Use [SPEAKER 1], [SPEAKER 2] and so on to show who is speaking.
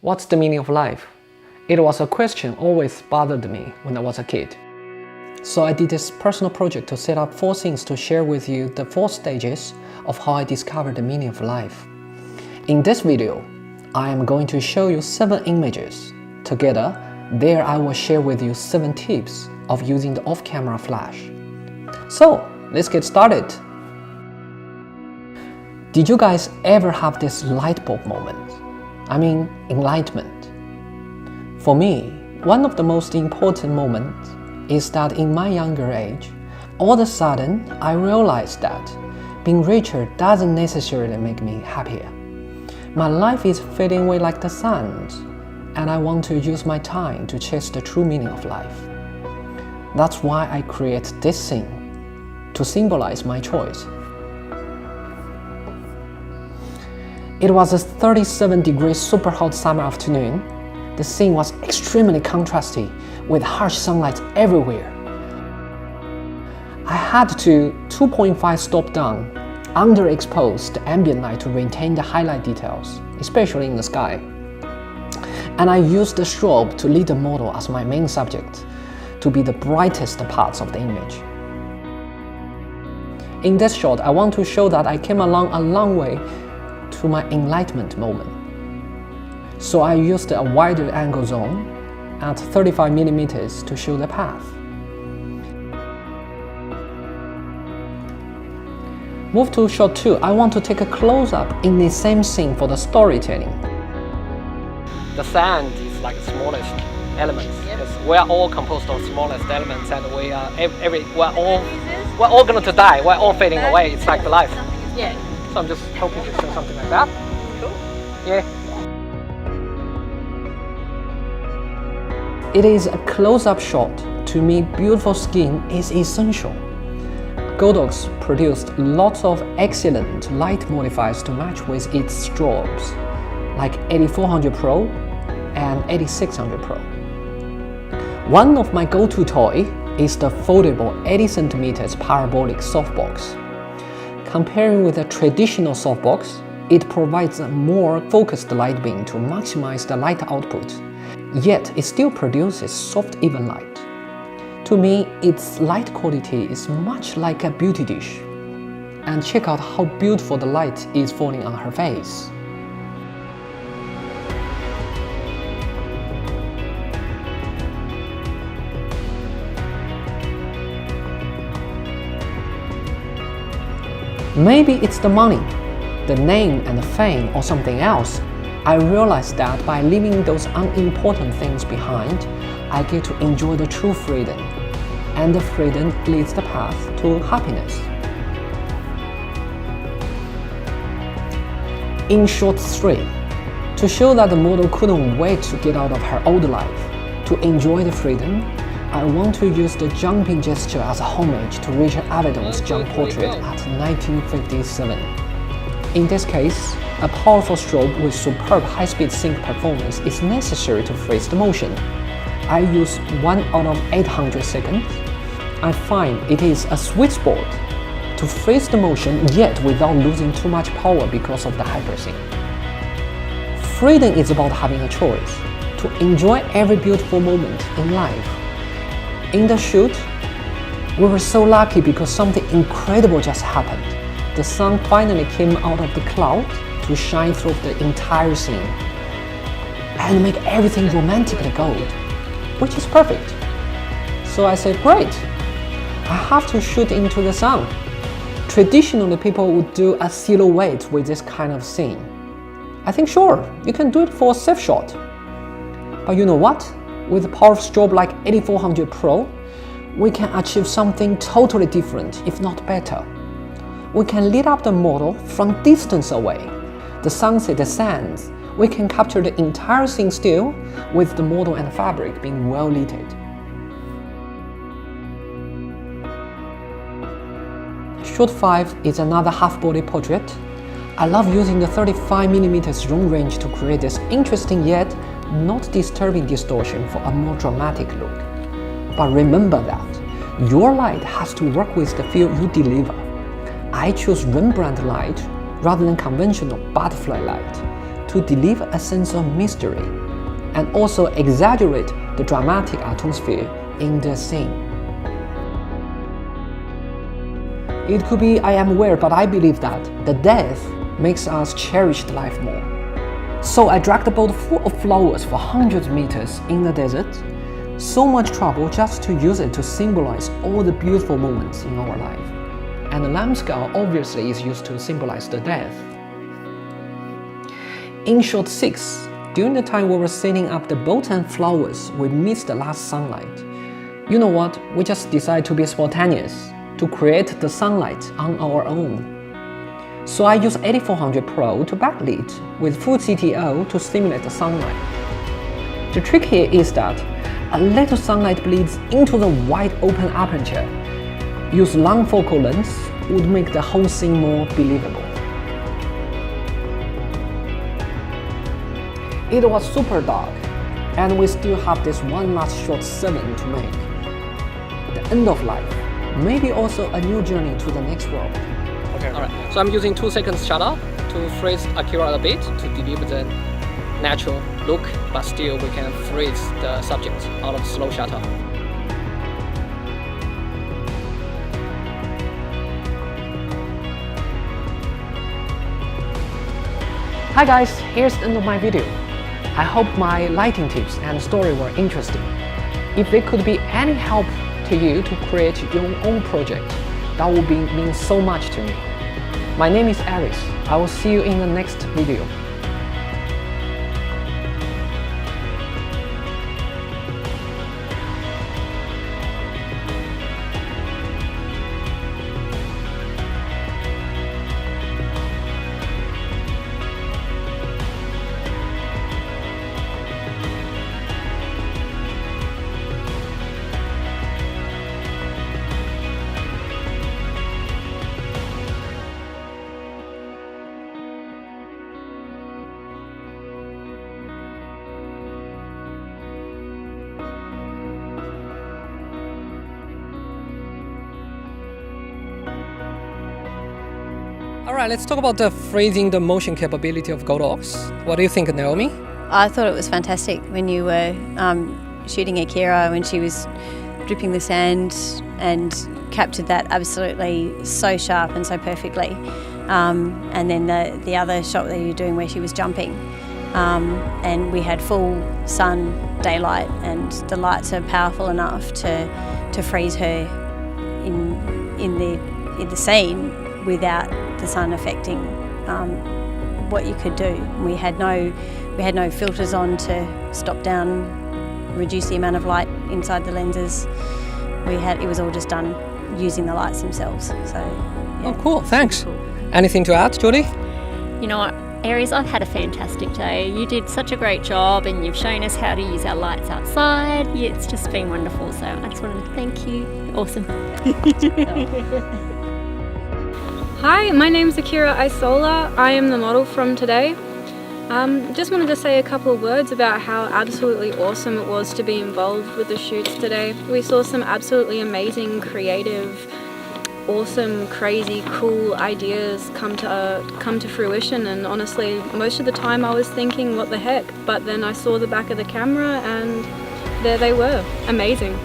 [SPEAKER 1] What's the meaning of life? It was a question always bothered me when I was a kid. So I did this personal project to set up 4 things to share with you the 4 stages of how I discovered the meaning of life. In this video, I am going to show you 7 images. Together, there I will share with you 7 tips of using the off-camera flash. So, let's get started. Did you guys ever have this light bulb moment? I mean, enlightenment. For me, one of the most important moments is that in my younger age, all of a sudden I realized that being richer doesn't necessarily make me happier. My life is fading away like the sun, and I want to use my time to chase the true meaning of life. That's why I create this scene to symbolize my choice. It was a 37-degree super hot summer afternoon. The scene was extremely contrasty with harsh sunlight everywhere. I had to 2.5 stop down, underexpose the ambient light to retain the highlight details, especially in the sky. And I used the strobe to lead the model as my main subject, to be the brightest parts of the image. In this shot, I want to show that I came along a long way to my enlightenment moment. So I used a wider angle zone at 35mm to show the path. Move to shot 2. I want to take a close-up in the same scene for the storytelling. The sand is like the smallest elements. Yes. We are all composed of smallest elements, and we are we're all going to die. We're all fading away. It's like the life.
[SPEAKER 2] Yeah.
[SPEAKER 1] So I'm just hoping to show something like that.
[SPEAKER 2] Cool.
[SPEAKER 1] Yeah. It is a close-up shot. To me, beautiful skin is essential. Godox produced lots of excellent light modifiers to match with its strobes, like AD400Pro and AD600Pro. One of my go-to toy is the foldable 80cm parabolic softbox. Comparing with a traditional softbox, it provides a more focused light beam to maximize the light output, yet it still produces soft, even light. To me, its light quality is much like a beauty dish. And check out how beautiful the light is falling on her face. Maybe it's the money, the name and the fame, or something else. I realized that by leaving those unimportant things behind, I get to enjoy the true freedom, and the freedom leads the path to happiness. In shot 3, to show that the model couldn't wait to get out of her old life, to enjoy the freedom, I want to use the jumping gesture as a homage to Richard Avedon's jump portrait at 1957. In this case, a powerful strobe with superb high-speed sync performance is necessary to freeze the motion. I use 1 out of 800 seconds. I find it is a sweet spot to freeze the motion yet without losing too much power because of the hypersync. Freedom is about having a choice, to enjoy every beautiful moment in life. In the shoot, we were so lucky because something incredible just happened. The sun finally came out of the cloud to shine through the entire scene and make everything romantically gold, which is perfect. So I said, great, I have to shoot into the sun. Traditionally, people would do a silhouette with this kind of scene. I think sure, you can do it for a safe shot. But you know what? With a powerful strobe like AD400Pro, we can achieve something totally different, if not better. We can lit up the model from distance away. The sunset, the sands, we can capture the entire scene still with the model and fabric being well lit. Shot 5 is another half-body portrait. I love using the 35mm zoom range to create this interesting yet not disturbing distortion for a more dramatic look. But remember that your light has to work with the feel you deliver. I choose Rembrandt light rather than conventional butterfly light to deliver a sense of mystery and also exaggerate the dramatic atmosphere in the scene. It could be I am aware, but I believe that the death makes us cherish life more. So I dragged a boat full of flowers for hundreds of meters in the desert. So much trouble just to use it to symbolize all the beautiful moments in our life. And the lamb skull obviously is used to symbolize the death. In shot 6, during the time we were setting up the boat and flowers, we missed the last sunlight. You know what? We just decided to be spontaneous, to create the sunlight on our own. So I use AD400Pro to backlit with full CTO to simulate the sunlight. The trick here is that a little sunlight bleeds into the wide open aperture. Use long focal length would make the whole scene more believable. It was super dark, and we still have this one last shot 7 to make. The end of life, maybe also a new journey to the next world. Okay. Alright, so I'm using 2 seconds shutter to freeze Akira a bit to deliver the natural look, but still we can freeze the subject out of slow shutter. Hi guys, here's the end of my video. I hope my lighting tips and story were interesting. If they could be any help to you to create your own project, that would mean so much to me. My name is Aries. I will see you in the next video. Alright, let's talk about the freezing the motion capability of Godox. What do you think, Naomi?
[SPEAKER 2] I thought it was fantastic when you were shooting Akira, when she was dripping the sand, and captured that absolutely so sharp and so perfectly. And then the other shot that you were doing where she was jumping, and we had full sun, daylight, and the lights are powerful enough to freeze her in the scene without the sun affecting what you could do. We had no filters on to stop down, reduce the amount of light inside the lenses. It was all just done using the lights themselves. So yeah.
[SPEAKER 1] Oh, cool! Thanks. Cool. Anything to add, Jodie?
[SPEAKER 3] You know what, Aries, I've had a fantastic day. You did such a great job, and you've shown us how to use our lights outside. It's just been wonderful. So I just wanted to thank you. Awesome.
[SPEAKER 4] Hi, my name's Akira Isola. I am the model from today. Just wanted to say a couple of words about how absolutely awesome it was to be involved with the shoots today. We saw some absolutely amazing, creative, awesome, crazy, cool ideas come to fruition, and honestly, most of the time I was thinking, what the heck? But then I saw the back of the camera and there they were. Amazing.